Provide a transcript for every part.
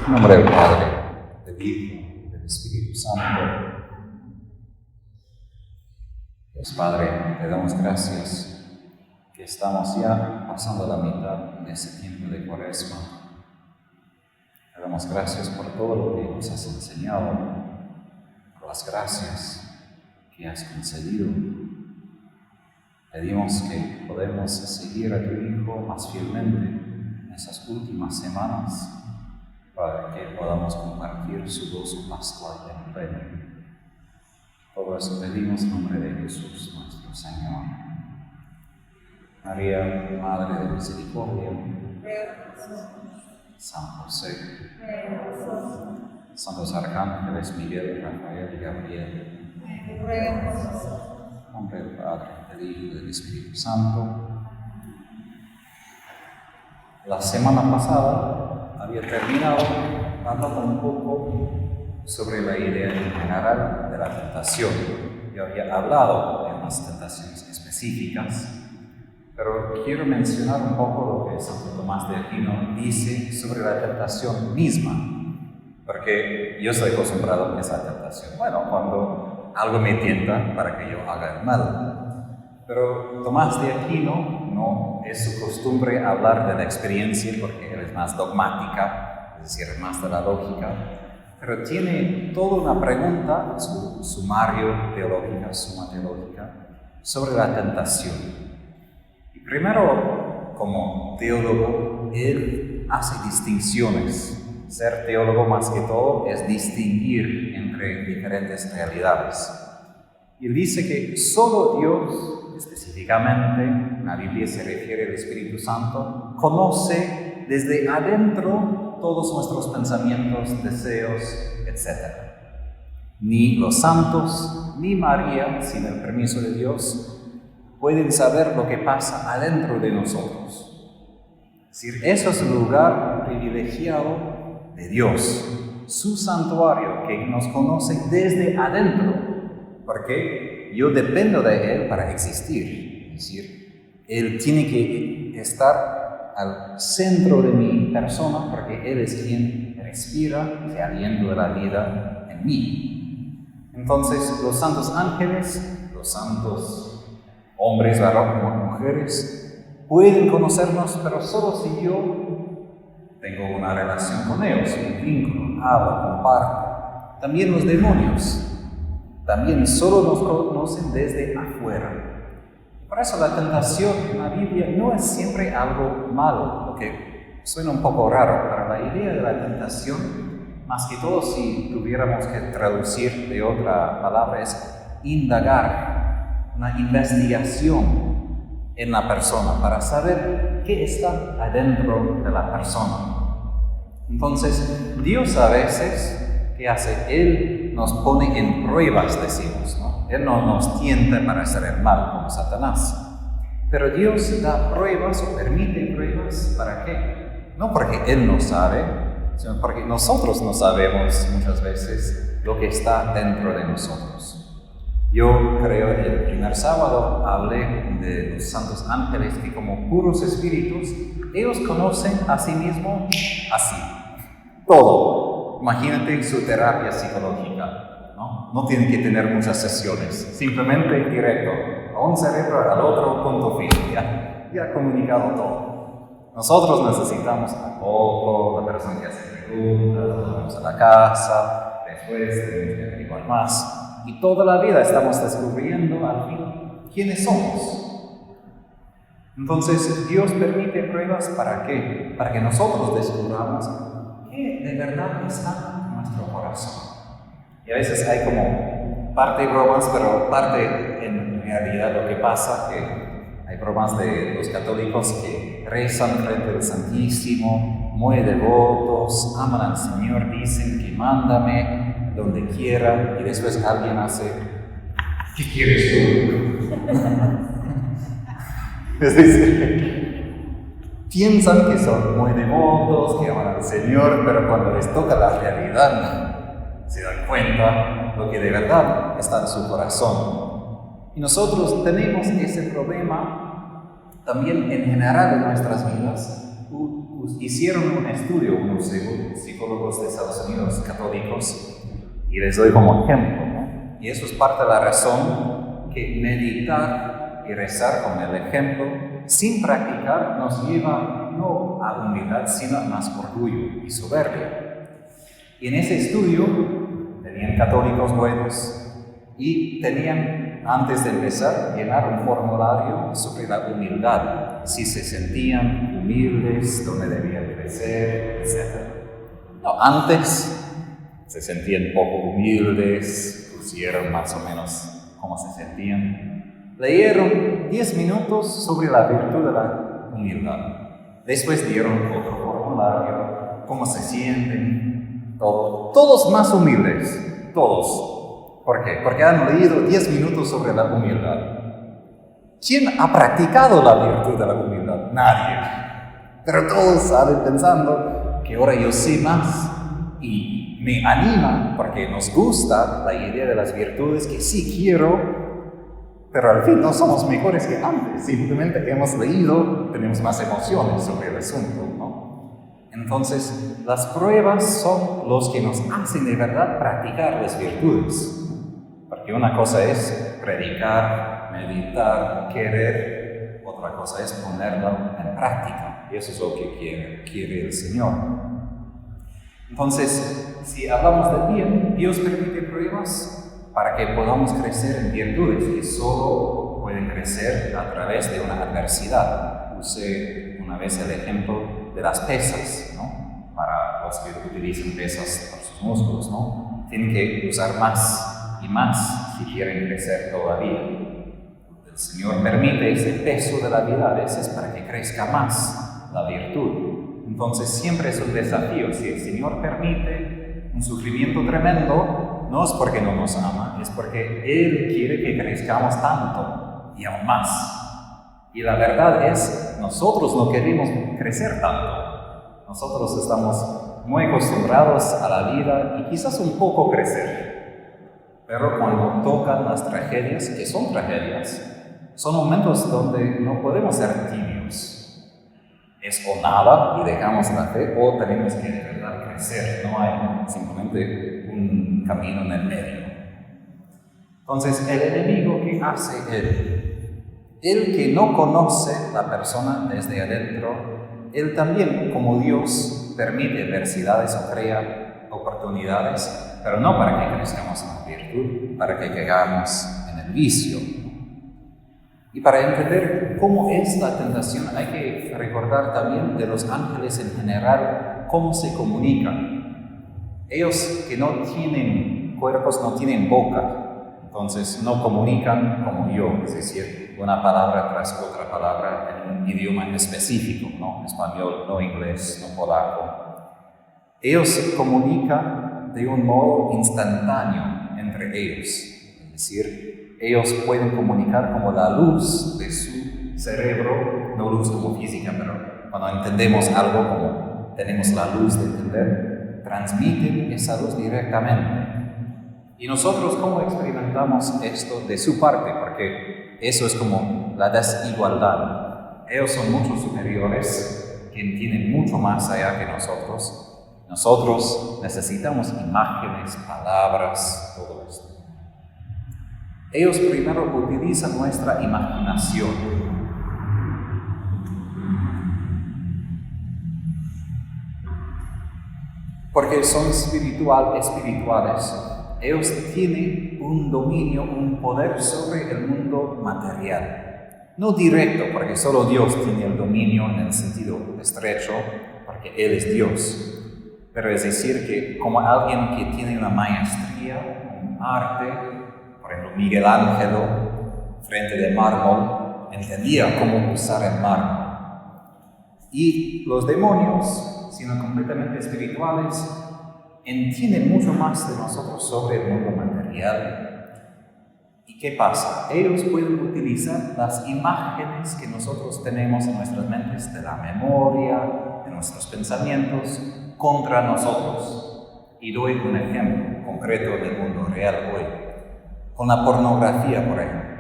En nombre del Padre, del Hijo y del Espíritu Santo. Pues Padre, te damos gracias que estamos ya pasando la mitad de ese tiempo de Cuaresma. Te damos gracias por todo lo que nos has enseñado, por las gracias que has concedido. Pedimos que podamos seguir a tu Hijo más fielmente en esas últimas semanas, para que podamos compartir su gozo pascual en pleno. Todo eso pedimos en nombre de Jesús, nuestro Señor. María, Madre de Misericordia, San José, santos arcángeles Miguel, Rafael y Gabriel, en nombre del Padre, del Hijo y del Espíritu Santo. La semana pasada había terminado hablando un poco sobre la idea en general de la tentación. Yo había hablado de unas tentaciones específicas, pero quiero mencionar un poco lo que Santo Tomás de Aquino dice sobre la tentación misma, porque yo estoy acostumbrado a esa tentación. Bueno, cuando algo me tienta para que yo haga el mal. Pero Tomás de Aquino no es su costumbre hablar de la experiencia porque él es más dogmática, es decir, más de la lógica, pero tiene toda una pregunta, su sumario teológica, suma teológica, sobre la tentación. Y primero, como teólogo, él hace distinciones. Ser teólogo más que todo es distinguir entre diferentes realidades. Y él dice que solo Dios, específicamente, la Biblia se refiere al Espíritu Santo, conoce desde adentro todos nuestros pensamientos, deseos, etc. Ni los santos, ni María, sin el permiso de Dios, pueden saber lo que pasa adentro de nosotros. Es decir, eso es el lugar privilegiado de Dios, su santuario, que nos conoce desde adentro. Porque yo dependo de Él para existir. Es decir, Él tiene que estar al centro de mi persona porque Él es quien respira ese aliento de la vida en mí. Entonces, los santos ángeles, los santos hombres, mujeres, pueden conocernos, pero solo si yo tengo una relación con ellos, un vínculo, hablo, comparto. También los demonios. También solo nos conocen desde afuera. Por eso la tentación en la Biblia no es siempre algo malo, lo que suena un poco raro, pero la idea de la tentación, más que todo si tuviéramos que traducir de otra palabra, es indagar, una investigación en la persona para saber qué está adentro de la persona. Entonces, Dios a veces, ¿qué hace? Él nos pone en pruebas, decimos, ¿no? Él no nos tienta para hacer el mal como Satanás. Pero Dios da pruebas o permite pruebas, ¿para qué? No porque Él no sabe, sino porque nosotros no sabemos muchas veces lo que está dentro de nosotros. Yo creo que el primer sábado hablé de los santos ángeles que como puros espíritus, ellos conocen a sí mismos así, todo. Imagínate su terapia psicológica, ¿no? No tienen que tener muchas sesiones, simplemente directo, a un cerebro al otro, punto final, ya comunicado todo. Nosotros necesitamos a poco, la persona que hace preguntas, vamos a la casa, después tenemos que averiguar más, y toda la vida estamos descubriendo al fin quiénes somos. Entonces, Dios permite pruebas, ¿para qué? Para que nosotros descubramos que de verdad está en nuestro corazón. Y a veces hay como parte bromas, pero parte en realidad lo que pasa, que hay bromas de los católicos que rezan frente al Santísimo, muy devotos, aman al Señor, dicen que mándame donde quiera, y después alguien hace, ¿qué quieres tú? Es decir, piensan que son muy devotos, que aman al Señor, pero cuando les toca la realidad se dan cuenta lo que de verdad está en su corazón. Y nosotros tenemos ese problema también en general en nuestras vidas, hicieron un estudio unos psicólogos de Estados Unidos católicos y les doy como ejemplo, ¿no? Y eso es parte de la razón que meditar y rezar con el ejemplo sin practicar nos lleva no a humildad sino a más orgullo y soberbia. Y en ese estudio tenían católicos buenos y tenían, antes de empezar, llenar un formulario sobre la humildad, si se sentían humildes, dónde debían crecer, etc. No, antes se sentían poco humildes, pusieron más o menos cómo se sentían. Leyeron 10 minutos sobre la virtud de la humildad. Después dieron otro formulario, cómo se sienten, todos más humildes, todos. ¿Por qué? Porque han leído 10 minutos sobre la humildad. ¿Quién ha practicado la virtud de la humildad? Nadie. Pero todos salen pensando que ahora yo sé más y me anima porque nos gusta la idea de las virtudes que sí quiero, pero al fin no somos mejores que antes. Simplemente hemos leído, tenemos más emociones sobre el asunto, ¿no? Entonces, las pruebas son los que nos hacen de verdad practicar las virtudes. Porque una cosa es predicar, meditar, querer, otra cosa es ponerlo en práctica. Y eso es lo que quiere el Señor. Entonces, si hablamos de bien, Dios permite pruebas para que podamos crecer en virtudes que solo pueden crecer a través de una adversidad. Usé una vez el ejemplo de las pesas, ¿no? Para los que utilizan pesas para sus músculos, ¿no? Tienen que usar más y más si quieren crecer todavía. El Señor permite ese peso de la vida a veces para que crezca más la virtud. Entonces siempre es un desafío. Si el Señor permite un sufrimiento tremendo, no es porque no nos ama, es porque Él quiere que crezcamos tanto y aún más. Y la verdad es, nosotros no queremos crecer tanto. Nosotros estamos muy acostumbrados a la vida y quizás un poco crecer. Pero cuando tocan las tragedias, que son tragedias, son momentos donde no podemos ser tibios. Es o nada y dejamos la fe, o tenemos que de verdad crecer. No hay simplemente un camino en el medio. Entonces, el enemigo, ¿qué hace él? Él que no conoce la persona desde adentro, él también, como Dios, permite adversidades o crea oportunidades, pero no para que crezcamos en la virtud, para que caigamos en el vicio. Y para entender cómo es la tentación, hay que recordar también de los ángeles en general, cómo se comunican. Ellos que no tienen cuerpos, no tienen boca, entonces no comunican como yo, es decir, una palabra tras otra palabra en un idioma específico, no español, no inglés, no polaco. Ellos se comunican de un modo instantáneo entre ellos, es decir, ellos pueden comunicar como la luz de su cerebro, no luz como física, pero cuando entendemos algo como tenemos la luz de entender, transmiten esa luz directamente. Y nosotros, ¿cómo experimentamos esto de su parte? Porque eso es como la desigualdad. Ellos son mucho superiores, que entienden mucho más allá que nosotros. Nosotros necesitamos imágenes, palabras, todo esto. Ellos primero utilizan nuestra imaginación. Porque son espirituales. Ellos tienen un dominio, un poder sobre el mundo material. No directo, porque solo Dios tiene el dominio en el sentido estrecho, porque Él es Dios. Pero es decir, que como alguien que tiene una maestría, un arte, por ejemplo, Miguel Ángel, frente de mármol, entendía cómo usar el mármol. Y los demonios, siendo completamente espirituales, entienden mucho más de nosotros sobre el mundo material. ¿Y qué pasa? Ellos pueden utilizar las imágenes que nosotros tenemos en nuestras mentes, de la memoria, de nuestros pensamientos, contra nosotros. Y doy un ejemplo concreto del mundo real hoy. Con la pornografía, por ejemplo.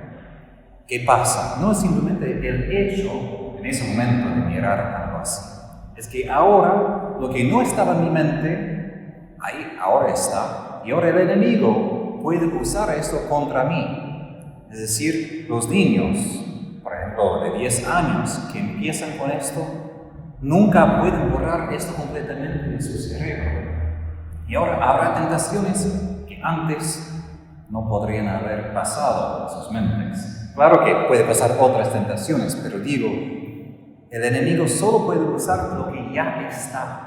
¿Qué pasa? No es simplemente el hecho en ese momento de mirar algo así. Es que ahora, lo que no estaba en mi mente, ahí ahora está, y ahora el enemigo puede usar esto contra mí. Es decir, los niños, por ejemplo, de 10 años que empiezan con esto, nunca pueden borrar esto completamente de su cerebro. Y ahora habrá tentaciones que antes no podrían haber pasado en sus mentes. Claro que puede pasar otras tentaciones, pero digo, el enemigo solo puede usar lo que ya está.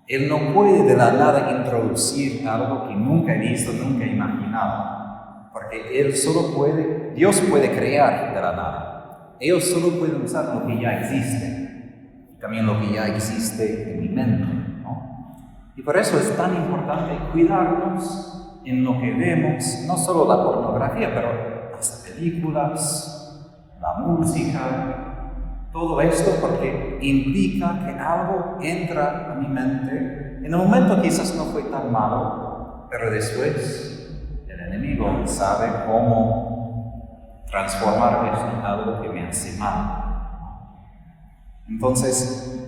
Él no puede de la nada introducir algo que nunca he visto, nunca he imaginado. Porque Él solo puede, Dios puede crear de la nada. Ellos solo pueden usar lo que ya existe. También lo que ya existe en mi mente, ¿no? Y por eso es tan importante cuidarnos en lo que vemos, no solo la pornografía, pero las películas, la música, todo esto porque implica que algo entra a mi mente. En el momento quizás no fue tan malo, pero después el enemigo sabe cómo transformar esto en algo que me hace mal. Entonces,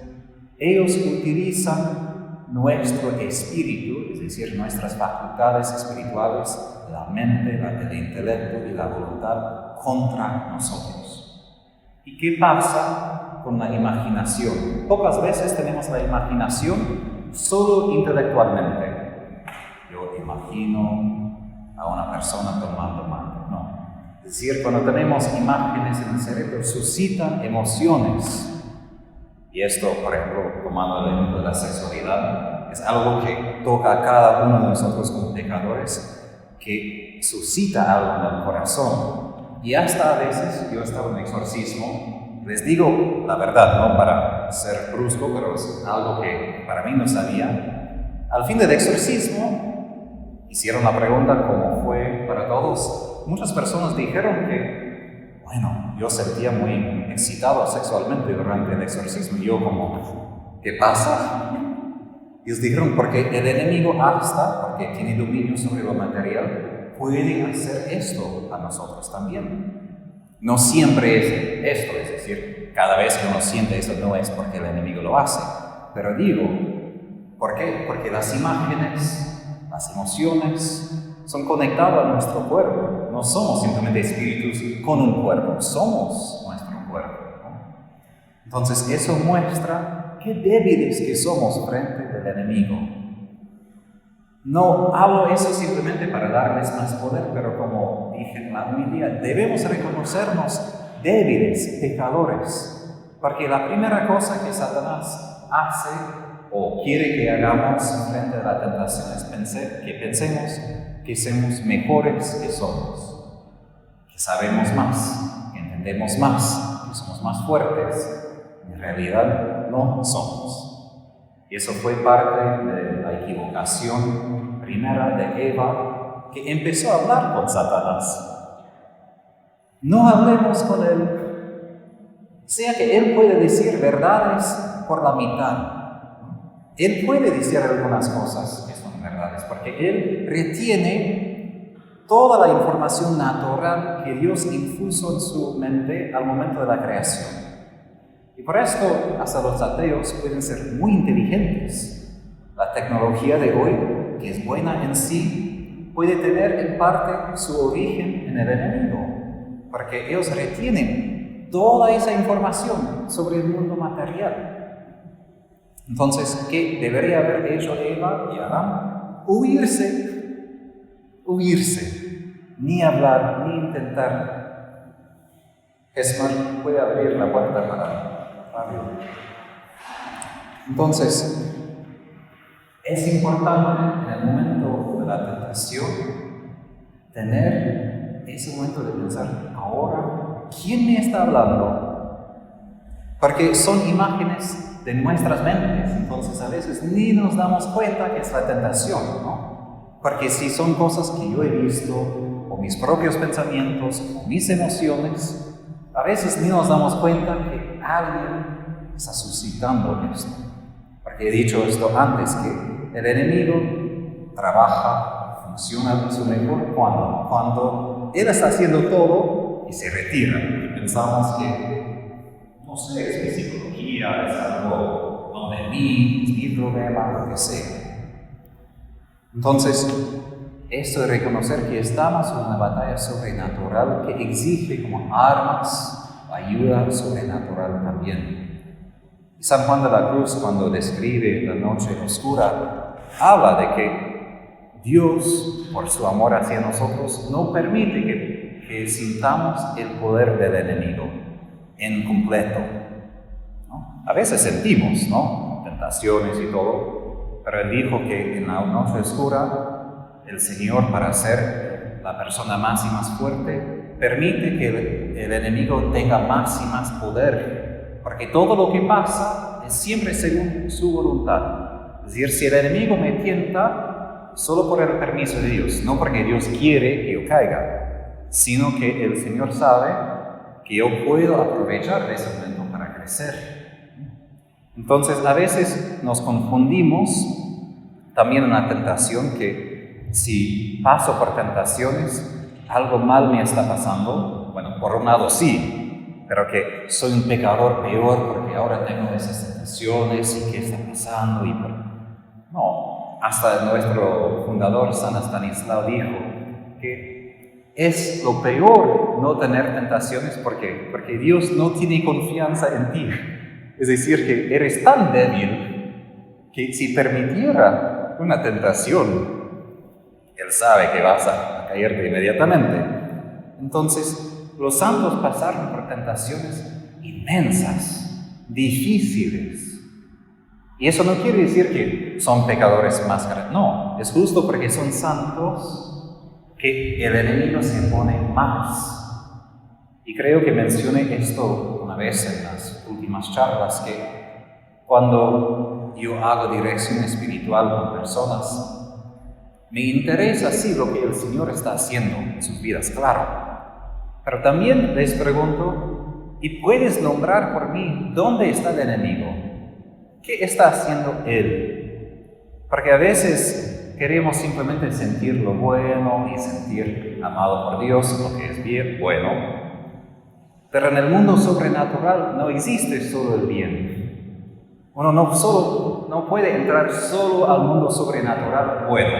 ellos utilizan nuestro espíritu, es decir, nuestras facultades espirituales, la mente, el intelecto y la voluntad contra nosotros. ¿Y qué pasa con la imaginación? Pocas veces tenemos la imaginación solo intelectualmente. Yo imagino a una persona tomando mate. No. Es decir, cuando tenemos imágenes en el cerebro, suscitan emociones. Y esto, por ejemplo, tomando el ejemplo de la sexualidad, es algo que toca a cada uno de nosotros como pecadores, que suscita algo en el corazón. Y hasta a veces, yo estaba en exorcismo, les digo la verdad, no para ser brusco, pero es algo que para mí no sabía. Al fin del exorcismo, hicieron la pregunta cómo fue para todos. Muchas personas dijeron que, bueno, yo sentía muy excitado sexualmente durante el exorcismo. Y yo como, ¿qué pasa? Y ellos dijeron, porque el enemigo hasta, porque tiene dominio sobre lo material, puede hacer esto a nosotros también. No siempre es esto, es decir, cada vez que uno siente eso no es porque el enemigo lo hace. Pero digo, ¿por qué? Porque las imágenes, las emociones son conectadas a nuestro cuerpo. No somos simplemente espíritus con un cuerpo, somos nuestro cuerpo, ¿no? Entonces eso muestra qué débiles que somos frente al enemigo. No hablo eso simplemente para darles más poder, pero como dije en la homilía, debemos reconocernos débiles, pecadores, porque la primera cosa que Satanás hace o quiere que hagamos frente a la tentación es que pensemos que somos mejores que somos, que sabemos más, que entendemos más, que somos más fuertes. En realidad no somos. Y eso fue parte de la equivocación primera de Eva, que empezó a hablar con Satanás. No hablemos con él. O sea que él puede decir verdades por la mitad. Él puede decir algunas cosas que son verdades, porque él retiene toda la información natural que Dios infuso en su mente al momento de la creación. Y por esto, hasta los ateos pueden ser muy inteligentes. La tecnología de hoy, que es buena en sí, puede tener en parte su origen en el enemigo, porque ellos retienen toda esa información sobre el mundo material. Entonces, ¿qué debería haber hecho Eva y Adán? Huirse, ni hablar, ni intentar. Esmar puede abrir la puerta para Fabio. Entonces, es importante en el momento de la tentación tener ese momento de pensar, ahora, ¿quién me está hablando? Porque son imágenes de nuestras mentes, entonces a veces ni nos damos cuenta que es la tentación, ¿no? Porque si son cosas que yo he visto, o mis propios pensamientos, o mis emociones, a veces ni nos damos cuenta que alguien está suscitando esto. Porque he dicho esto antes, que el enemigo trabaja, funciona su mejor cuando él está haciendo todo y se retira. Y pensamos que, no sé, es mi psicología, ya es algo no de mí, es mi problema, lo que sea. Entonces, esto de reconocer que estamos en una batalla sobrenatural que exige como armas ayuda sobrenatural también. Y San Juan de la Cruz, cuando describe la noche oscura, habla de que Dios, por su amor hacia nosotros, no permite que sintamos el poder del enemigo en completo, ¿no? A veces sentimos, ¿no?, tentaciones y todo, pero Él dijo que en la noche oscura el Señor, para ser la persona más y más fuerte, permite que el enemigo tenga más y más poder, porque todo lo que pasa es siempre según su voluntad. Es decir, si el enemigo me tienta, solo por el permiso de Dios, no porque Dios quiere que yo caiga, sino que el Señor sabe que yo puedo aprovechar de ese momento para crecer. Entonces, a veces nos confundimos también en la tentación, que si paso por tentaciones, algo mal me está pasando. Bueno, por un lado sí, pero que soy un pecador peor porque ahora tengo esas tentaciones y qué está pasando. No, hasta nuestro fundador San Estanislao dijo que es lo peor no tener tentaciones porque Dios no tiene confianza en ti. Es decir, que eres tan débil que si permitiera una tentación, Él sabe que vas a caerte inmediatamente. Entonces, los santos pasaron por tentaciones inmensas, difíciles. Y eso no quiere decir que son pecadores más grandes. No, es justo porque son santos que el enemigo se pone más. Y creo que mencioné esto una vez en las últimas charlas, que cuando yo hago dirección espiritual con personas, me interesa sí lo que el Señor está haciendo en sus vidas, claro. Pero también les pregunto, ¿y puedes nombrar por mí dónde está el enemigo? ¿Qué está haciendo él? Porque a veces queremos simplemente sentir lo bueno y sentir amado por Dios, lo que es bien, bueno. Pero en el mundo sobrenatural no existe solo el bien. Uno no puede entrar solo al mundo sobrenatural bueno.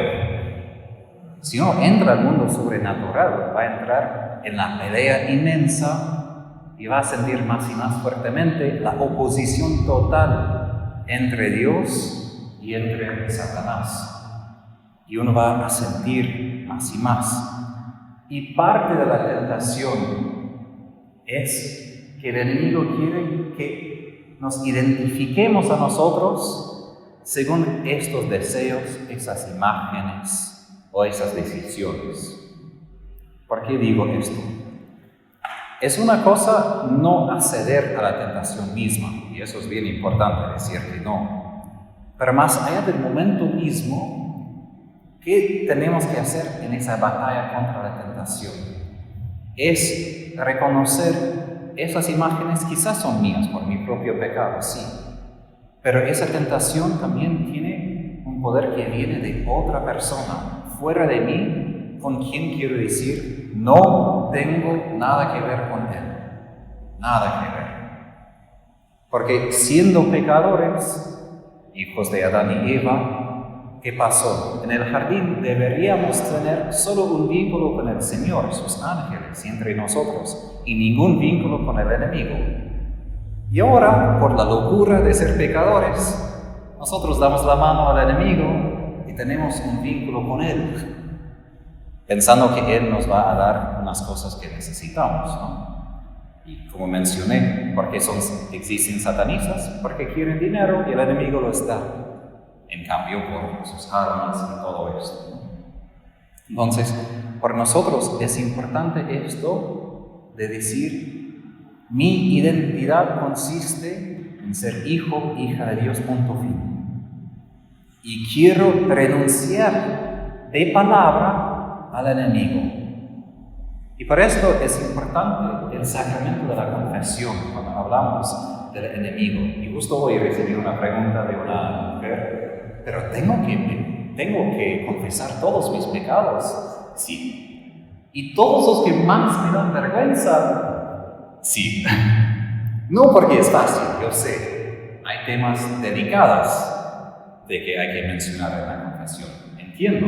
Si uno entra al mundo sobrenatural, va a entrar en la pelea inmensa y va a sentir más y más fuertemente la oposición total entre Dios y entre Satanás. Y uno va a sentir más y más. Y parte de la tentación es que el enemigo quiere que nos identifiquemos a nosotros según estos deseos, esas imágenes o esas decisiones. ¿Por qué digo esto? Es una cosa no acceder a la tentación misma, y eso es bien importante decir que no. Pero más allá del momento mismo, ¿qué tenemos que hacer en esa batalla contra la tentación? Es reconocer esas imágenes quizás son mías por mi propio pecado, sí. Pero esa tentación también tiene un poder que viene de otra persona, fuera de mí, con quien quiero decir, no tengo nada que ver con él. Nada que ver. Porque siendo pecadores, hijos de Adán y Eva, ¿qué pasó? En el jardín deberíamos tener solo un vínculo con el Señor, sus ángeles, y entre nosotros, y ningún vínculo con el enemigo. Y ahora, por la locura de ser pecadores, nosotros damos la mano al enemigo y tenemos un vínculo con Él, pensando que Él nos va a dar unas cosas que necesitamos, ¿no? Y como mencioné, ¿por qué existen satanistas? Porque quieren dinero y el enemigo lo está. En cambio, por sus armas y todo esto, ¿no? Entonces, por nosotros es importante esto de decir, mi identidad consiste en ser hijo, hija de Dios, punto fin. Y quiero renunciar de palabra al enemigo. Y por esto es importante el sacramento de la confesión cuando hablamos del enemigo. Y justo hoy recibí una pregunta de una mujer, pero tengo que confesar todos mis pecados. Sí. ¿Y todos los que más me dan vergüenza? Sí. No porque es fácil, yo sé. hay temas delicados de que hay que mencionar en la confesión. Entiendo.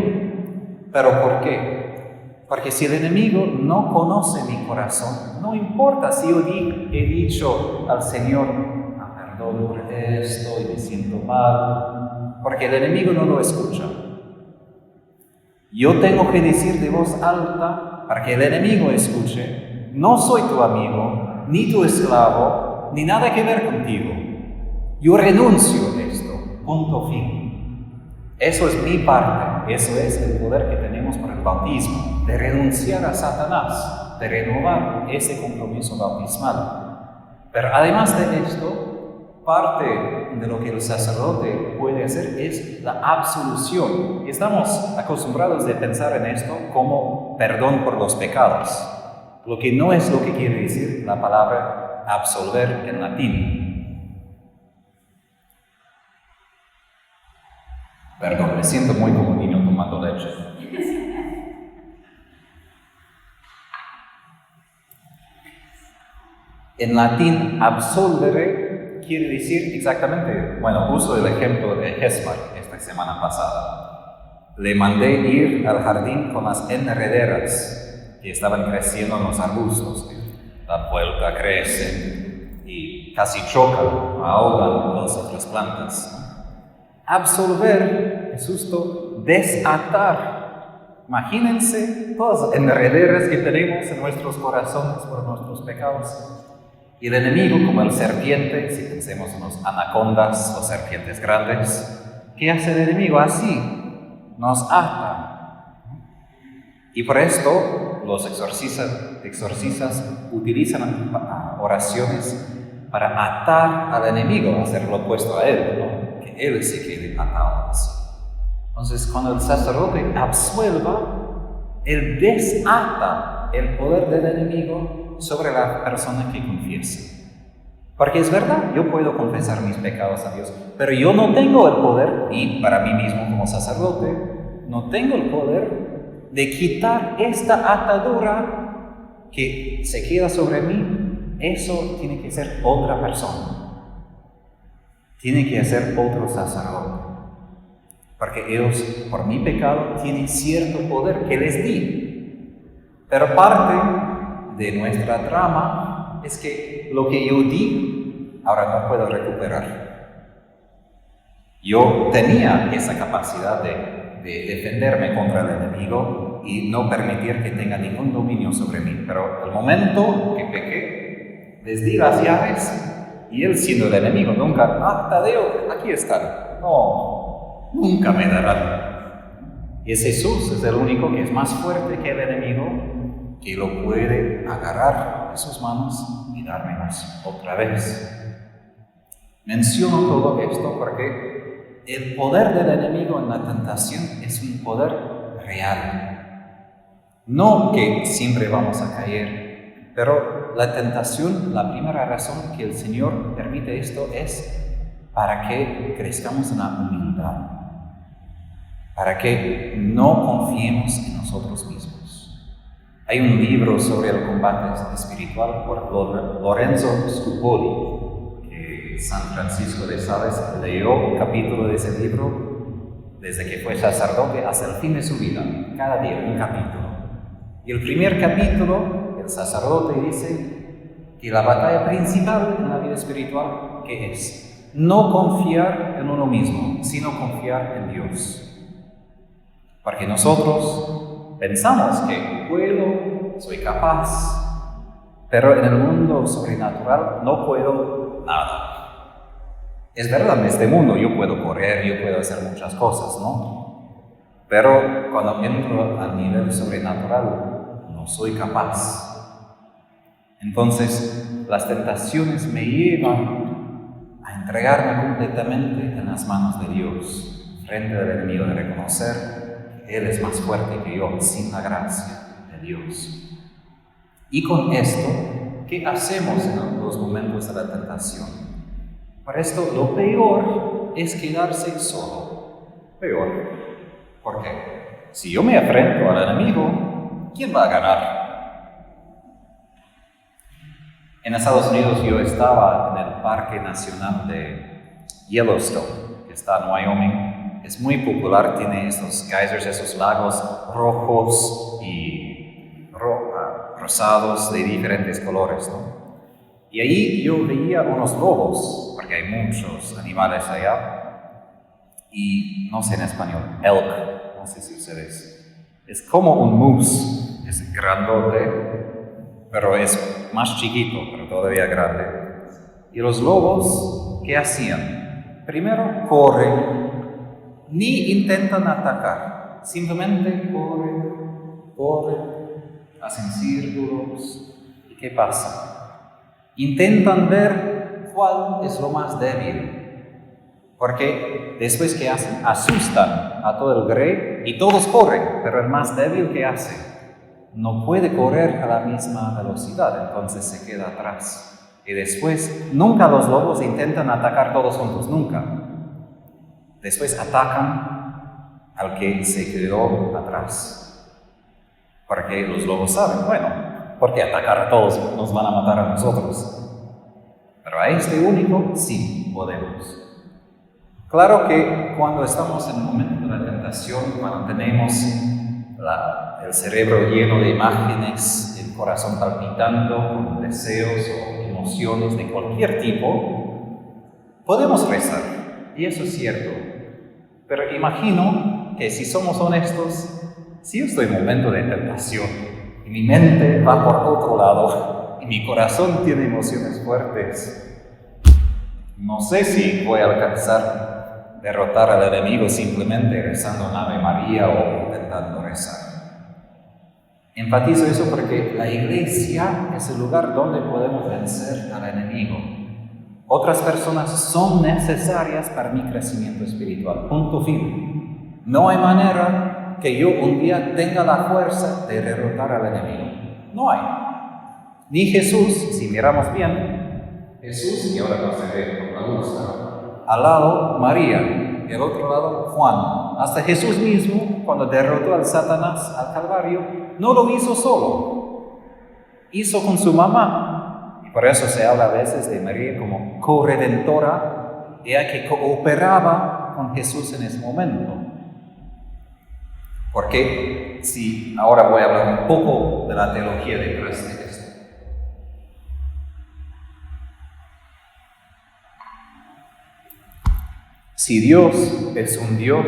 ¿Pero por qué? Porque si el enemigo no conoce mi corazón, no importa si yo he dicho al Señor, perdón por esto y me siento mal, porque el enemigo no lo escucha. Yo tengo que decir de voz alta para que el enemigo escuche, no soy tu amigo, ni tu esclavo, ni nada que ver contigo. Yo renuncio a esto, punto fin. Eso es mi parte, eso es el poder que tenemos por el bautismo, de renunciar a Satanás, de renovar ese compromiso bautismal. Pero además de esto, parte de lo que el sacerdote puede hacer es la absolución. Estamos acostumbrados a pensar en esto como perdón por los pecados, lo que no es lo que quiere decir la palabra absolver en latín. Perdón, me siento muy como un niño tomando leche. En latín, absolvere quiere decir exactamente, bueno, uso el ejemplo de Gesmar esta semana pasada. Le mandé ir al jardín con las enrederas que estaban creciendo en los arbustos. La vuelta crece y casi chocan, ahogan las otras plantas. Absolver es justo desatar. Imagínense todas las enrederas que tenemos en nuestros corazones por nuestros pecados. Y el enemigo, como el serpiente, si pensemos en los anacondas o serpientes grandes, ¿qué hace el enemigo? Así, nos ata. Y por esto los exorcistas utilizan oraciones para atar al enemigo, hacer lo opuesto a él, ¿no? Que él se quede atado así. Entonces, cuando el sacerdote absuelva, él desata el poder del enemigo sobre la persona que confiesa. Porque es verdad, yo puedo confesar mis pecados a Dios, pero yo no tengo el poder, y para mí mismo como sacerdote, no tengo el poder de quitar esta atadura que se queda sobre mí. Eso tiene que ser otra persona. Tiene que ser otro sacerdote. Porque ellos, por mi pecado, tienen cierto poder que les di. Pero parte de nuestra trama es que lo que yo di, ahora no puedo recuperar. Yo tenía esa capacidad de defenderme contra el enemigo y no permitir que tenga ningún dominio sobre mí. Pero el momento que pequé, les di las llaves y él, siendo el enemigo, nunca, Tadeo, aquí está. No, nunca me dará. Y es Jesús, es el único que es más fuerte que el enemigo, que lo puede agarrar de sus manos y dármelas otra vez. Menciono todo esto porque el poder del enemigo en la tentación es un poder real. No que siempre vamos a caer, pero la tentación, la primera razón que el Señor permite esto es para que crezcamos en la humildad, para que no confiemos en nosotros mismos. Hay un libro sobre el combate espiritual por Lorenzo Scupoli, que San Francisco de Sales leyó un capítulo de ese libro desde que fue sacerdote hasta el fin de su vida, cada día un capítulo. Y el primer capítulo, el sacerdote dice que la batalla principal en la vida espiritual, ¿qué es? No confiar en uno mismo, sino confiar en Dios. Porque nosotros pensamos que puedo, soy capaz, pero en el mundo sobrenatural no puedo nada. Es verdad, en este mundo yo puedo correr, yo puedo hacer muchas cosas, ¿no? Pero cuando entro al nivel sobrenatural, no soy capaz. Entonces, las tentaciones me llevan a entregarme completamente en las manos de Dios, frente al enemigo, de reconocer Él es más fuerte que yo, sin la gracia de Dios. Y con esto, ¿qué hacemos en los momentos de la tentación? Por esto, lo peor es quedarse solo. Peor. ¿Por qué? Si yo me enfrento al enemigo, ¿quién va a ganar? En Estados Unidos yo estaba en el Parque Nacional de Yellowstone, que está en Wyoming. Es muy popular, tiene esos geysers, esos lagos rojos y rosados de diferentes colores, ¿no? Y ahí yo veía unos lobos, porque hay muchos animales allá, y no sé en español, elk, no sé si ustedes. Es como un moose, es grandote, pero es más chiquito, pero todavía grande. Y los lobos, ¿qué hacían? Primero corren, ni intentan atacar, simplemente corren, hacen círculos. ¿Y qué pasa? Intentan ver cuál es lo más débil, porque después que hacen, asustan a todo el grey y todos corren, pero el más débil ¿qué hace? No puede correr a la misma velocidad, entonces se queda atrás. Y después, nunca los lobos intentan atacar todos juntos, nunca. Después atacan al que se quedó atrás, porque los lobos saben, bueno, porque atacar a todos nos van a matar a nosotros. Pero a este único sí podemos. Claro que cuando estamos en el momento de la tentación, cuando tenemos el cerebro lleno de imágenes, el corazón palpitando con deseos o emociones de cualquier tipo, podemos rezar. Y eso es cierto. Pero imagino que si somos honestos, si yo estoy en un momento de tentación, y mi mente va por otro lado, y mi corazón tiene emociones fuertes, no sé si voy a alcanzar derrotar al enemigo simplemente rezando un Ave María o intentando rezar. Enfatizo eso porque la iglesia es el lugar donde podemos vencer al enemigo. Otras personas son necesarias para mi crecimiento espiritual. Punto final. No hay manera que yo un día tenga la fuerza de derrotar al enemigo. No hay. Ni Jesús, si miramos bien, Jesús, y ahora no se ve con la luz, ¿no? Al lado María, y al otro lado Juan. Hasta Jesús mismo, cuando derrotó al Satanás al Calvario, no lo hizo solo. Hizo con su mamá. Y por eso se habla a veces de María como corredentora, ella que cooperaba con Jesús en ese momento. Porque si ahora voy a hablar un poco de la teología detrás de esto. Si Dios es un Dios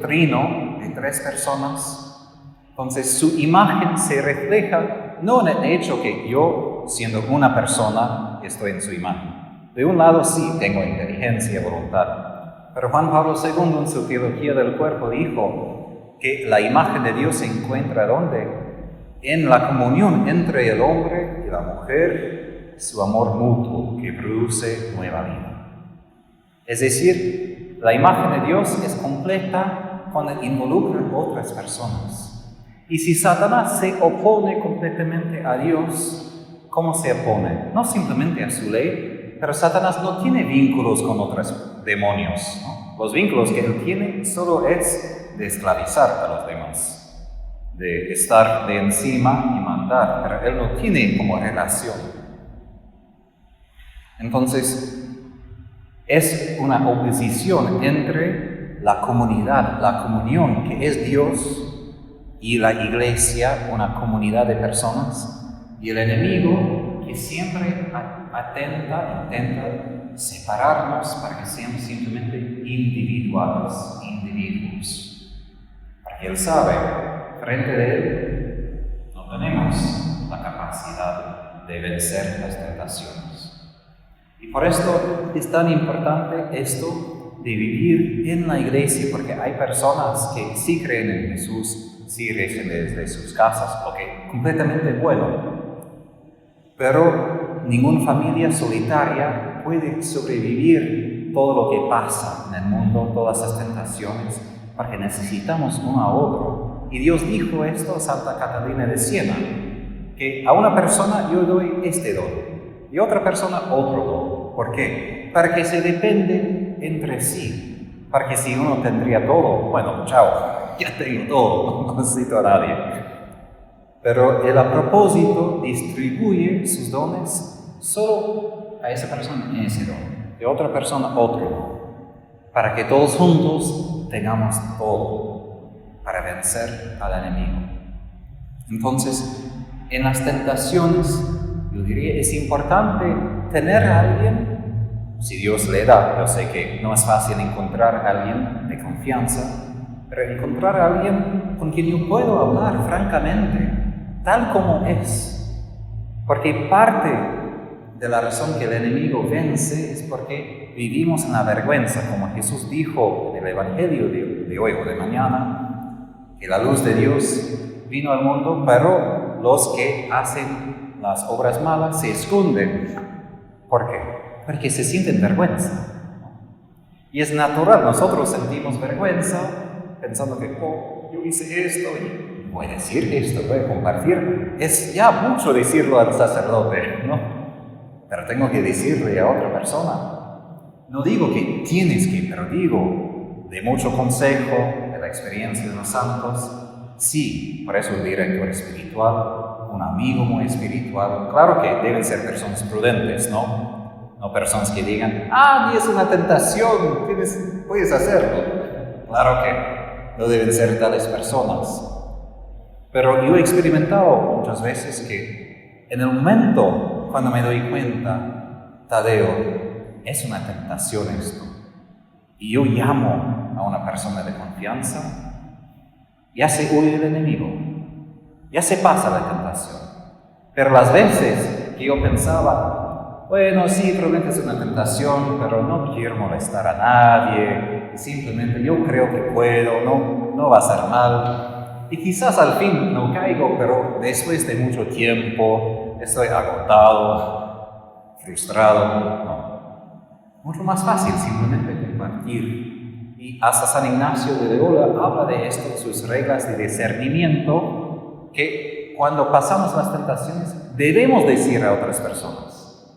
trino de tres personas, entonces su imagen se refleja no en el hecho que yo, siendo una persona, estoy en su imagen. De un lado sí tengo inteligencia, voluntad, pero Juan Pablo II en su teología del cuerpo dijo que la imagen de Dios se encuentra ¿dónde? En la comunión entre el hombre y la mujer, su amor mutuo que produce nueva vida. Es decir, la imagen de Dios es completa cuando involucra a otras personas. Y si Satanás se opone completamente a Dios, ¿cómo se opone? No simplemente a su ley, pero Satanás no tiene vínculos con otros demonios, ¿no? Los vínculos que él tiene solo es de esclavizar a los demás, de estar de encima y mandar, pero él no tiene como relación. Entonces, es una oposición entre la comunidad, la comunión que es Dios y la iglesia, una comunidad de personas, y el enemigo que siempre intenta separarnos para que seamos simplemente individuos. Porque él sabe, frente de él, no tenemos la capacidad de vencer las tentaciones. Y por esto es tan importante esto de vivir en la iglesia, porque hay personas que sí creen en Jesús, sí rezan desde sus casas, lo que es completamente bueno. Pero ninguna familia solitaria puede sobrevivir todo lo que pasa en el mundo, todas las tentaciones, porque necesitamos uno a otro. Y Dios dijo esto a Santa Catalina de Siena, que a una persona yo doy este don, y a otra persona otro don. ¿Por qué? Para que se dependen entre sí. Para que si uno tendría todo, bueno, chao, ya tengo todo, no necesito a nadie. Pero él a propósito distribuye sus dones solo a esa persona ese don, de otra persona otro don. para que todos juntos tengamos todo para vencer al enemigo. Entonces, en las tentaciones, yo diría, es importante tener a alguien, si Dios le da. Yo sé que no es fácil encontrar a alguien de confianza, pero encontrar a alguien con quien yo puedo hablar francamente, tal como es. Porque parte de la razón que el enemigo vence es porque vivimos en la vergüenza, como Jesús dijo en el Evangelio de hoy o de mañana, que la luz de Dios vino al mundo, pero los que hacen las obras malas se esconden. ¿Por qué? Porque se sienten vergüenza. Y es natural, nosotros sentimos vergüenza pensando que, yo hice esto y voy a decir esto, voy a compartir. Es ya mucho decirlo al sacerdote, ¿no? Pero tengo que decirle a otra persona. No digo que tienes que, pero digo, de mucho consejo, de la experiencia de los santos, sí, por eso el director espiritual, un amigo muy espiritual, claro que deben ser personas prudentes, ¿no? No personas que digan, ni es una tentación, puedes hacerlo. Claro que no deben ser tales personas. Pero yo he experimentado muchas veces que en el momento cuando me doy cuenta, Tadeo, es una tentación esto, y yo llamo a una persona de confianza, ya se huye el enemigo, ya se pasa la tentación. Pero las veces que yo pensaba, bueno, sí, probablemente es una tentación, pero no quiero molestar a nadie, simplemente yo creo que puedo, no va a ser mal, y quizás al fin no caigo, pero después de mucho tiempo estoy agotado, frustrado, no. Mucho más fácil simplemente compartir. Y hasta San Ignacio de Loyola habla de esto, sus reglas de discernimiento, que cuando pasamos las tentaciones debemos decir a otras personas.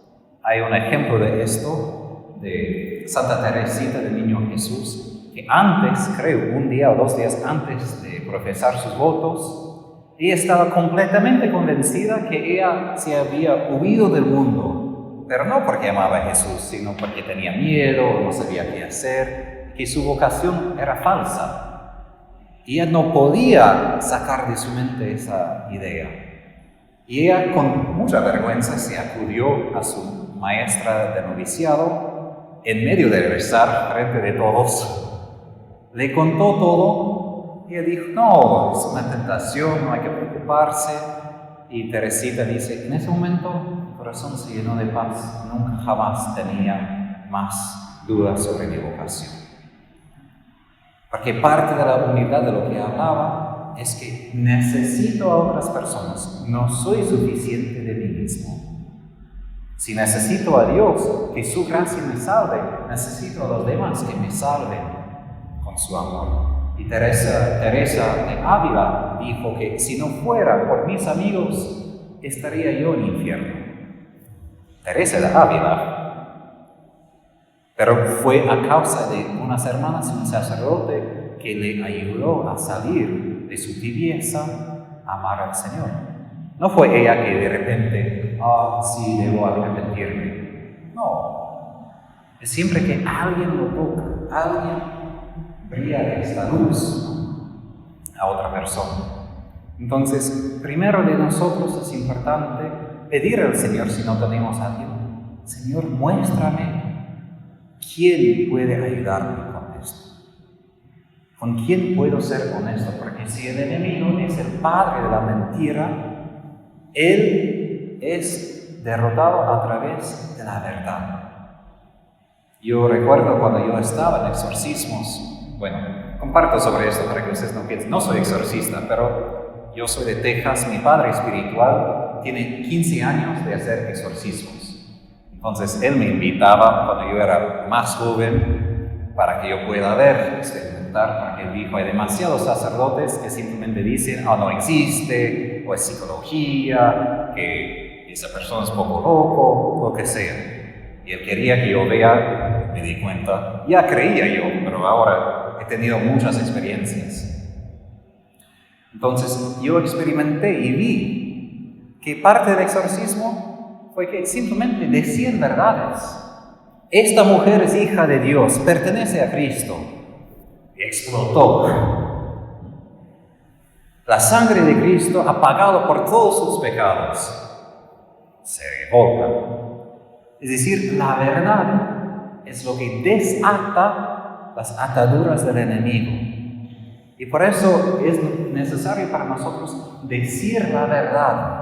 Hay un ejemplo de esto, de Santa Teresita del Niño Jesús, que antes, creo, un día o 2 días antes de profesar sus votos, ella estaba completamente convencida que ella se había huido del mundo. Pero no porque amaba a Jesús, sino porque tenía miedo, no sabía qué hacer, que su vocación era falsa. Y ella no podía sacar de su mente esa idea. Y ella con mucha vergüenza se acudió a su maestra de noviciado, en medio de rezar frente de todos. Le contó todo y ella dijo, no, es una tentación, no hay que preocuparse. Y Teresita dice, en ese momento mi corazón se llenó de paz, nunca jamás tenía más dudas sobre mi vocación. Porque parte de la humildad de lo que hablaba es que necesito a otras personas, no soy suficiente de mí mismo. Si necesito a Dios, que su gracia me salve, necesito a los demás que me salven con su amor. Y Teresa de Ávila dijo que si no fuera por mis amigos, estaría yo en el infierno. Teresa de Ávila. Pero fue a causa de unas hermanas y un sacerdote que le ayudó a salir de su tibieza, a amar al Señor. No fue ella que de repente, sí, debo arrepentirme. No. Es siempre que alguien lo toca, alguien brilla esta luz a otra persona. Entonces, primero de nosotros es importante pedir al Señor, si no tenemos a alguien, Señor, muéstrame quién puede ayudarme con esto. ¿Con quién puedo ser honesto? Porque si el enemigo es el padre de la mentira, él es derrotado a través de la verdad. Yo recuerdo cuando yo estaba en exorcismos. Bueno, comparto sobre esto para que ustedes no piensen, no soy exorcista, pero yo soy de Texas, mi padre espiritual tiene 15 años de hacer exorcismos. Entonces él me invitaba cuando yo era más joven para que yo pueda ver, experimentar, porque él dijo, hay demasiados sacerdotes que simplemente dicen, no existe, o es psicología, que esa persona es poco loco, lo que sea. Y él quería que yo vea, me di cuenta, ya creía yo, pero ahora he tenido muchas experiencias. Entonces yo experimenté y vi que parte del exorcismo fue que simplemente decían verdades. esta mujer es hija de Dios, pertenece a Cristo. Y explotó. La sangre de Cristo ha pagado por todos sus pecados. Se revolca. Es decir, la verdad es lo que desata las ataduras del enemigo. Y por eso es necesario para nosotros decir la verdad.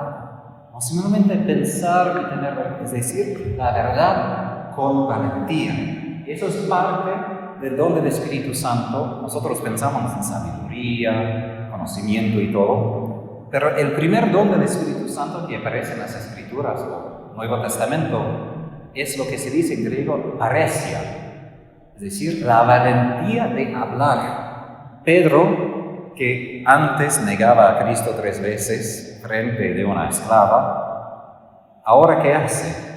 No simplemente pensar y tener verdad, es decir, la verdad con valentía. Eso es parte del don del Espíritu Santo. Nosotros pensamos en sabiduría, conocimiento y todo. Pero el primer don del Espíritu Santo que aparece en las Escrituras o Nuevo Testamento es lo que se dice en griego paresia, es decir, la valentía de hablar. Pedro, que antes negaba a Cristo 3 veces frente de una esclava, ¿ahora qué hace?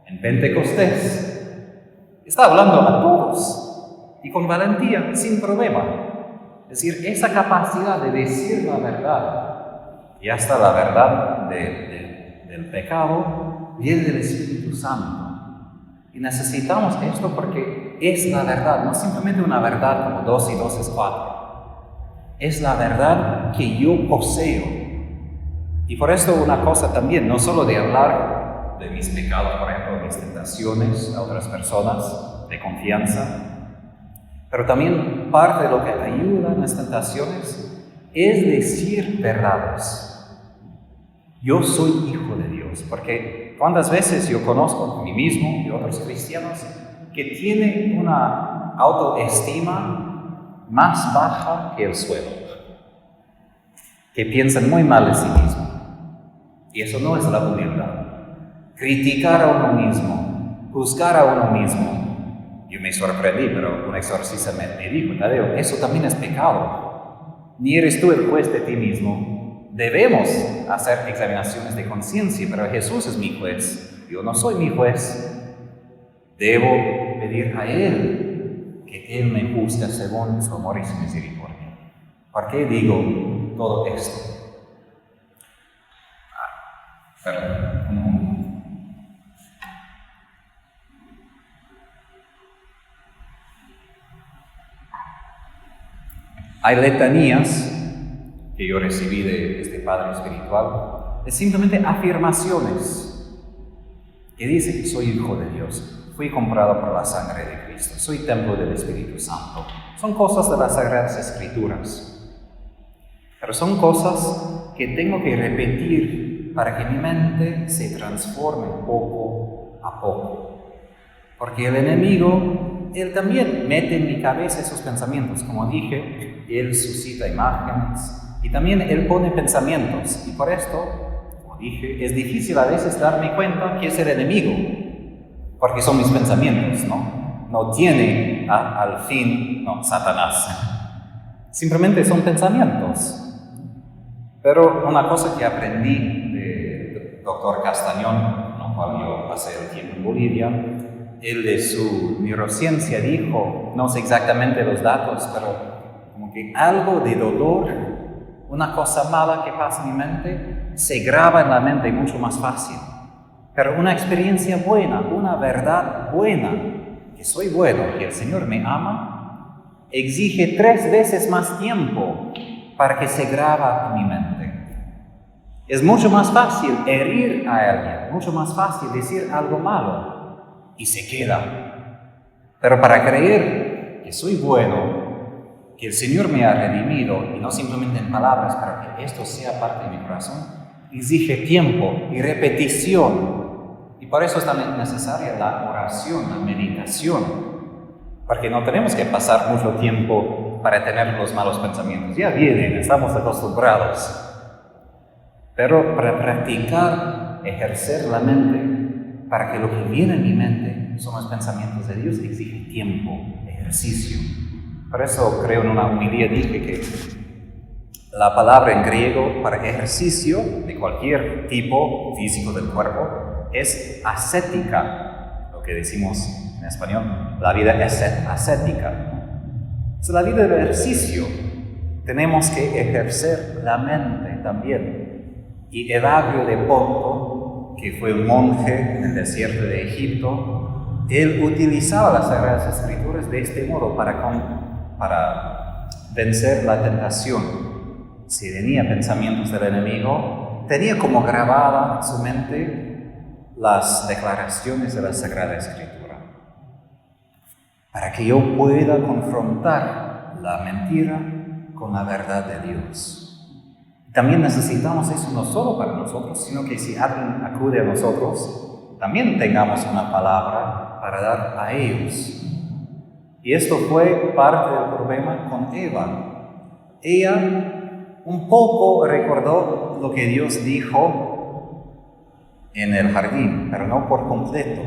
En Pentecostés está hablando a todos y con valentía, sin problema. Es decir, esa capacidad de decir la verdad y hasta la verdad del pecado viene del Espíritu Santo. Y necesitamos esto porque es la verdad, no simplemente una verdad como 2 y 2 es 4. Es la verdad que yo poseo. Y por esto una cosa también, no solo de hablar de mis pecados, por ejemplo, de mis tentaciones a otras personas, de confianza, pero también parte de lo que ayuda en las tentaciones es decir verdades. Yo soy hijo de Dios, porque ¿cuántas veces yo conozco a mí mismo y otros cristianos que tienen una autoestima más baja que el suelo? Que piensan muy mal de sí mismos. Y eso no es la humildad. Criticar a uno mismo, juzgar a uno mismo. Yo me sorprendí, pero un exorcista me dijo, Tadeo, eso también es pecado. Ni eres tú el juez de ti mismo. Debemos hacer examinaciones de conciencia, pero Jesús es mi juez. Yo no soy mi juez. Debo pedir a Él que Él me juzgue según su amor y su misericordia. ¿Por qué digo todo esto? Hay letanías que yo recibí de este Padre Espiritual, es simplemente afirmaciones que dicen que soy hijo de Dios, fui comprado por la sangre de Cristo, soy templo del Espíritu Santo. Son cosas de las Sagradas Escrituras, pero son cosas que tengo que repetir para que mi mente se transforme poco a poco. Porque el enemigo, él también mete en mi cabeza esos pensamientos. Como dije, él suscita imágenes y también él pone pensamientos. Y por esto, como dije, es difícil a veces darme cuenta que es el enemigo, porque son mis pensamientos, ¿no? No tiene al fin, Satanás. Simplemente son pensamientos. Pero una cosa que aprendí del doctor Castañón, con el cual yo pasé el tiempo en Bolivia, él de su neurociencia dijo, no sé exactamente los datos, pero como que algo de dolor, una cosa mala que pasa en mi mente, se graba en la mente mucho más fácil. Pero una experiencia buena, una verdad buena, que soy bueno, que el Señor me ama, exige 3 veces más tiempo para que se graba en mi mente. Es mucho más fácil herir a alguien, mucho más fácil decir algo malo y se queda. Pero para creer que soy bueno, que el Señor me ha redimido, y no simplemente en palabras, para que esto sea parte de mi corazón, exige tiempo y repetición. Y por eso es también necesaria la oración, la meditación, porque no tenemos que pasar mucho tiempo para tener los malos pensamientos. Ya vienen, estamos acostumbrados. Pero para practicar, ejercer la mente, para que lo que viene en mi mente son los pensamientos de Dios, exige tiempo, ejercicio. Por eso creo en una homilía dije que la palabra en griego para ejercicio de cualquier tipo físico del cuerpo es ascética, lo que decimos en español, la vida es ascética. Es la vida del ejercicio. Tenemos que ejercer la mente también. Y Evagrio de Ponto, que fue un monje en el desierto de Egipto, Él utilizaba las Sagradas Escrituras de este modo para vencer la tentación. Si tenía pensamientos del enemigo, tenía como grabada en su mente las declaraciones de la Sagrada Escritura, para que yo pueda confrontar la mentira con la verdad de Dios. También necesitamos eso no solo para nosotros, sino que si alguien acude a nosotros, también tengamos una palabra para dar a ellos. Y esto fue parte del problema con Eva. Ella un poco recordó lo que Dios dijo en el jardín, pero no por completo.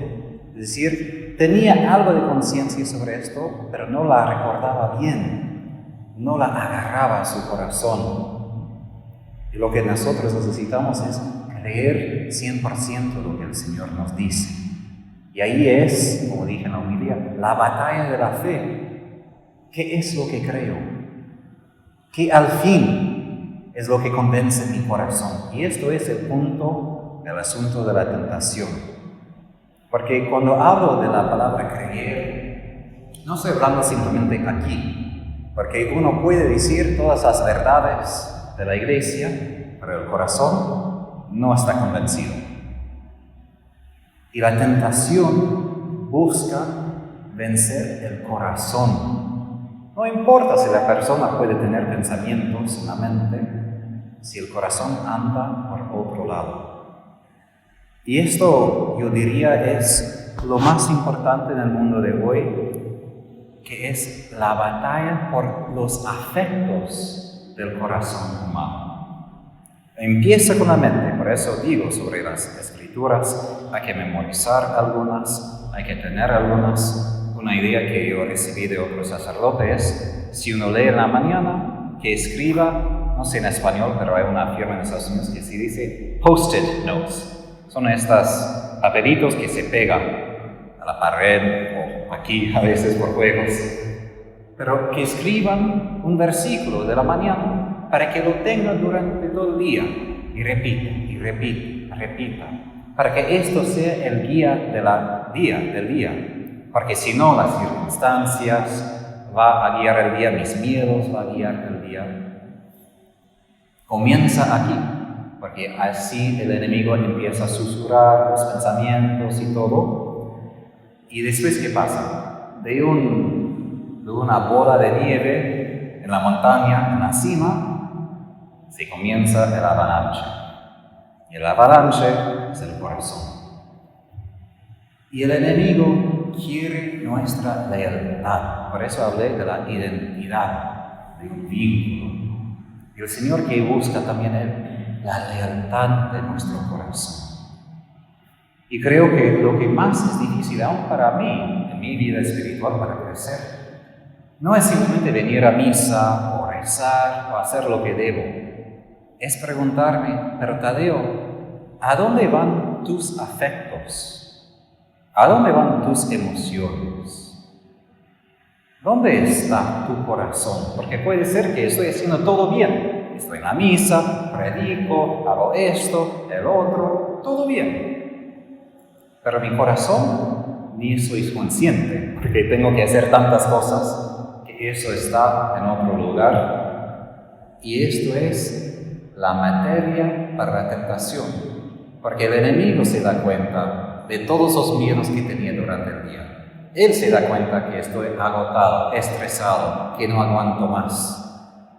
Es decir, tenía algo de conciencia sobre esto, pero no la recordaba bien, no la agarraba a su corazón. Y lo que nosotros necesitamos es creer 100% lo que el Señor nos dice. Y ahí es, como dije en la homilía, la batalla de la fe. ¿Qué es lo que creo? ¿Qué al fin es lo que convence mi corazón? Y esto es el punto del asunto de la tentación. Porque cuando hablo de la palabra creer, no estoy hablando simplemente aquí, porque uno puede decir todas las verdades de la iglesia, pero el corazón no está convencido. Y la tentación busca vencer el corazón. No importa si la persona puede tener pensamientos en la mente, si el corazón anda por otro lado. Y esto, yo diría, es lo más importante en el mundo de hoy, que es la batalla por los afectos del corazón humano. Empieza con la mente, por eso digo sobre las Escrituras, hay que memorizar algunas, hay que tener algunas. Una idea que yo recibí de otros sacerdotes es, si uno lee en la mañana, que escriba, no sé en español, pero hay una firma en Estados Unidos que sí dice Post-it notes. Son estos papelitos que se pegan a la pared o aquí a veces por juegos. Pero que escriban un versículo de la mañana para que lo tengan durante todo el día y repita, para que esto sea el guía del día, porque si no las circunstancias va a guiar el día, mis miedos va a guiar el día. Comienza aquí, porque así el enemigo empieza a susurrar los pensamientos y todo, y después ¿qué pasa? De una bola de nieve en la montaña, en la cima, se comienza el avalanche. Y el avalanche es el corazón. Y el enemigo quiere nuestra lealtad. Por eso hablé de la identidad, de un vínculo. Y el Señor que busca también la lealtad de nuestro corazón. Y creo que lo que más es difícil aún para mí, en mi vida espiritual, para crecer, no es simplemente venir a misa o rezar o hacer lo que debo. Es preguntarme, pero Tadeo, ¿a dónde van tus afectos? ¿A dónde van tus emociones? ¿Dónde está tu corazón? Porque puede ser que estoy haciendo todo bien. Estoy en la misa, predico, hago esto, el otro, todo bien. Pero mi corazón ni soy consciente, porque tengo que hacer tantas cosas. Eso está en otro lugar, y esto es la materia para la tentación, porque el enemigo se da cuenta de todos los miedos que tenía durante el día. Él se da cuenta que estoy agotado, estresado, que no aguanto más.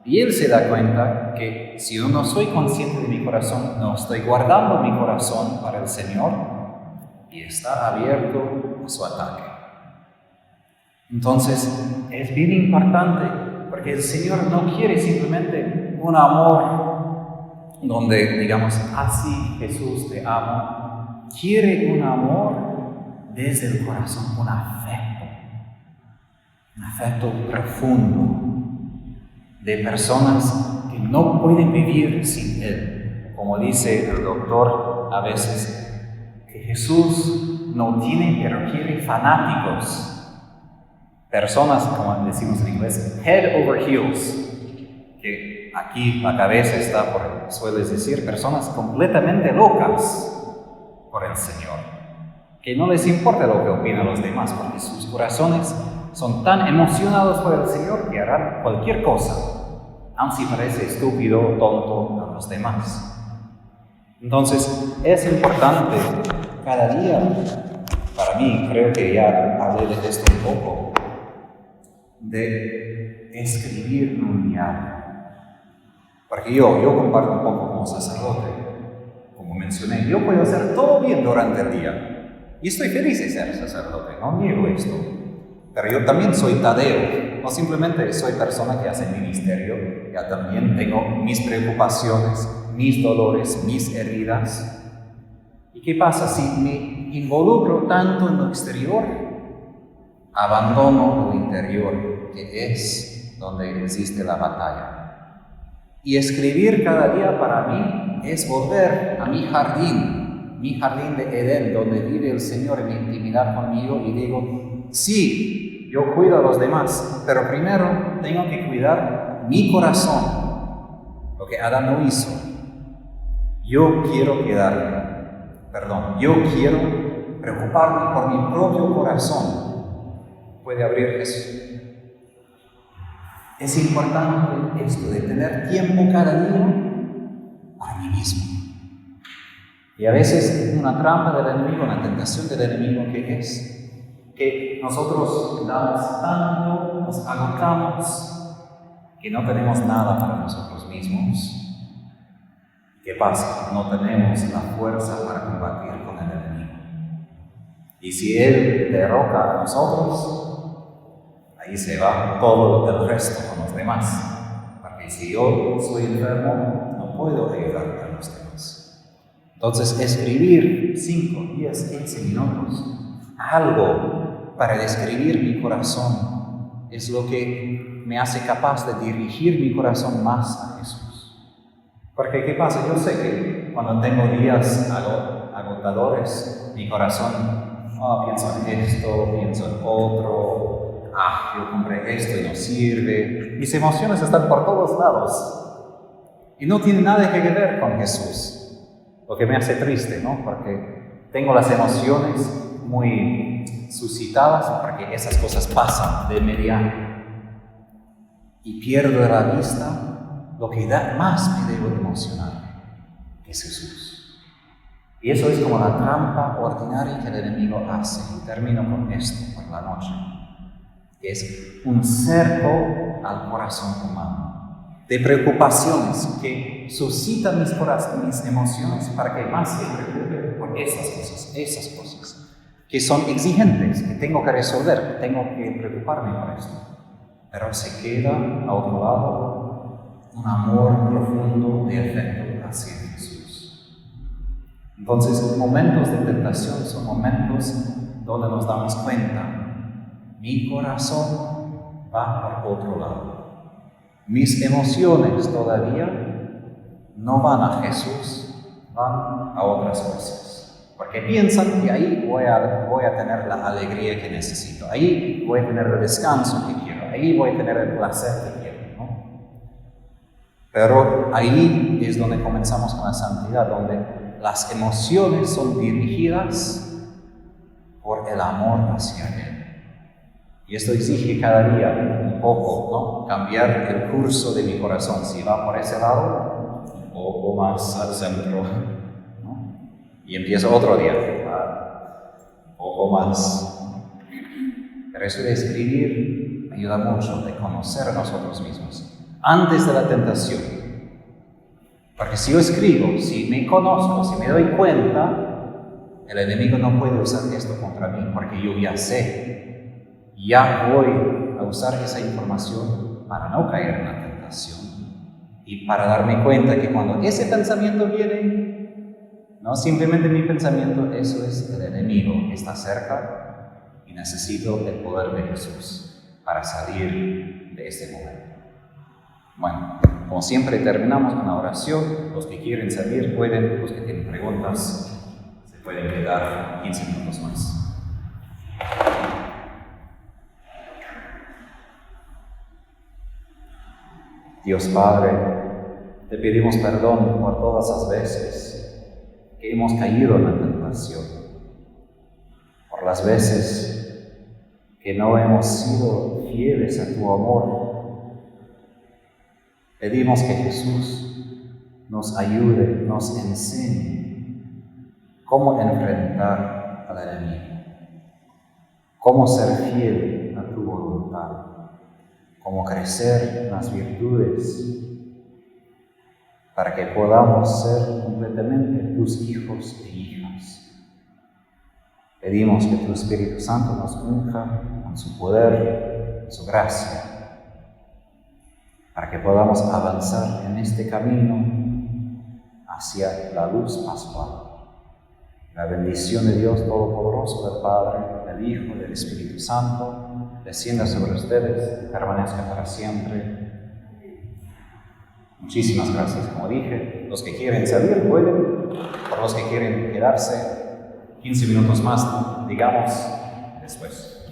Y él se da cuenta que si yo no soy consciente de mi corazón, no estoy guardando mi corazón para el Señor, y está abierto a su ataque. Entonces, es bien importante, porque el Señor no quiere simplemente un amor donde digamos, así Jesús te amo. Quiere un amor desde el corazón, un afecto profundo de personas que no pueden vivir sin Él. Como dice el doctor a veces, que Jesús no tiene, pero quiere fanáticos. Personas, como decimos en inglés, head over heels, que aquí la cabeza está por el suelo, es decir, personas completamente locas por el Señor. que no les importa lo que opinan los demás, porque sus corazones son tan emocionados por el Señor que harán cualquier cosa, aun si parece estúpido o tonto a los demás. Entonces, es importante cada día, para mí, creo que ya hablé de esto un poco, de escribir en un diario. Porque yo comparto un poco como sacerdote, como mencioné, yo puedo hacer todo bien durante el día. Y estoy feliz de ser sacerdote, no niego esto. Pero yo también soy Tadeo, no simplemente soy persona que hace ministerio, ya también tengo mis preocupaciones, mis dolores, mis heridas. ¿Y qué pasa si me involucro tanto en lo exterior? Abandono lo interior, que es donde existe la batalla. Y escribir cada día para mí es volver a mi jardín de Edén, donde vive el Señor en intimidad conmigo, y digo, sí, yo cuido a los demás, pero primero tengo que cuidar mi corazón, lo que Adán no hizo. Yo quiero preocuparme por mi propio corazón. Puede abrir Jesús. Es importante esto de tener tiempo cada día para mí mismo. Y a veces una trampa del enemigo, una tentación del enemigo, que es que nosotros damos tanto, nos agotamos, que no tenemos nada para nosotros mismos. ¿Qué pasa? No tenemos la fuerza para combatir con el enemigo. Y si él derroca a nosotros, ahí se va todo el resto con los demás. Porque si yo soy enfermo, no puedo ayudar a los demás. Entonces, escribir 5, 10, 15 minutos, algo para describir mi corazón, es lo que me hace capaz de dirigir mi corazón más a Jesús. Porque, ¿qué pasa? Yo sé que cuando tengo días agotadores, mi corazón, pienso en esto, pienso en otro, yo compré esto y no sirve. Mis emociones están por todos lados y no tienen nada que ver con Jesús, lo que me hace triste, ¿no? Porque tengo las emociones muy suscitadas, porque esas cosas pasan de inmediato y pierdo de la vista lo que más me debo emocionar, que es Jesús. Y eso es como la trampa ordinaria que el enemigo hace. Y termino con esto por la noche. Es un cerco al corazón humano, de preocupaciones que suscitan mis emociones para que más se preocupe por esas cosas, que son exigentes, que tengo que resolver, que tengo que preocuparme por esto. Pero se queda a otro lado un amor profundo de afecto hacia Jesús. Entonces, momentos de tentación son momentos donde nos damos cuenta, mi corazón va por otro lado. Mis emociones todavía no van a Jesús, van a otras cosas. Porque piensan que ahí voy a tener la alegría que necesito, ahí voy a tener el descanso que quiero, ahí voy a tener el placer que quiero. Pero ahí es donde comenzamos con la santidad, donde las emociones son dirigidas por el amor hacia Él. Y esto exige cada día un poco, ¿no? Cambiar el curso de mi corazón. Si va por ese lado, un poco más al centro, ¿no? Y empiezo otro día, un poco más. Pero eso de escribir me ayuda mucho, de conocer a nosotros mismos antes de la tentación. Porque si yo escribo, si me conozco, si me doy cuenta, el enemigo no puede usar esto contra mí, porque yo ya sé, ya voy a usar esa información para no caer en la tentación y para darme cuenta que cuando ese pensamiento viene, no simplemente mi pensamiento, eso es el enemigo que está cerca y necesito el poder de Jesús para salir de este momento. Bueno, como siempre terminamos con la oración. Los que quieren salir pueden, los que tienen preguntas se pueden quedar 15 minutos más. Dios Padre, te pedimos perdón por todas las veces que hemos caído en la tentación. las veces que no hemos sido fieles a tu amor, pedimos que Jesús nos ayude, nos enseñe cómo enfrentar al enemigo, cómo ser fiel a tu voluntad, cómo crecer en las virtudes, para que podamos ser completamente tus hijos e hijas. Pedimos que tu Espíritu Santo nos unja con su poder, su gracia, para que podamos avanzar en este camino hacia la luz pascual. La bendición de Dios Todopoderoso, del Padre, del Hijo y del Espíritu Santo, descienda sobre ustedes y permanezca para siempre. Muchísimas gracias, como dije. Los que quieren salir pueden, por los que quieren quedarse 15 minutos más, digamos, después.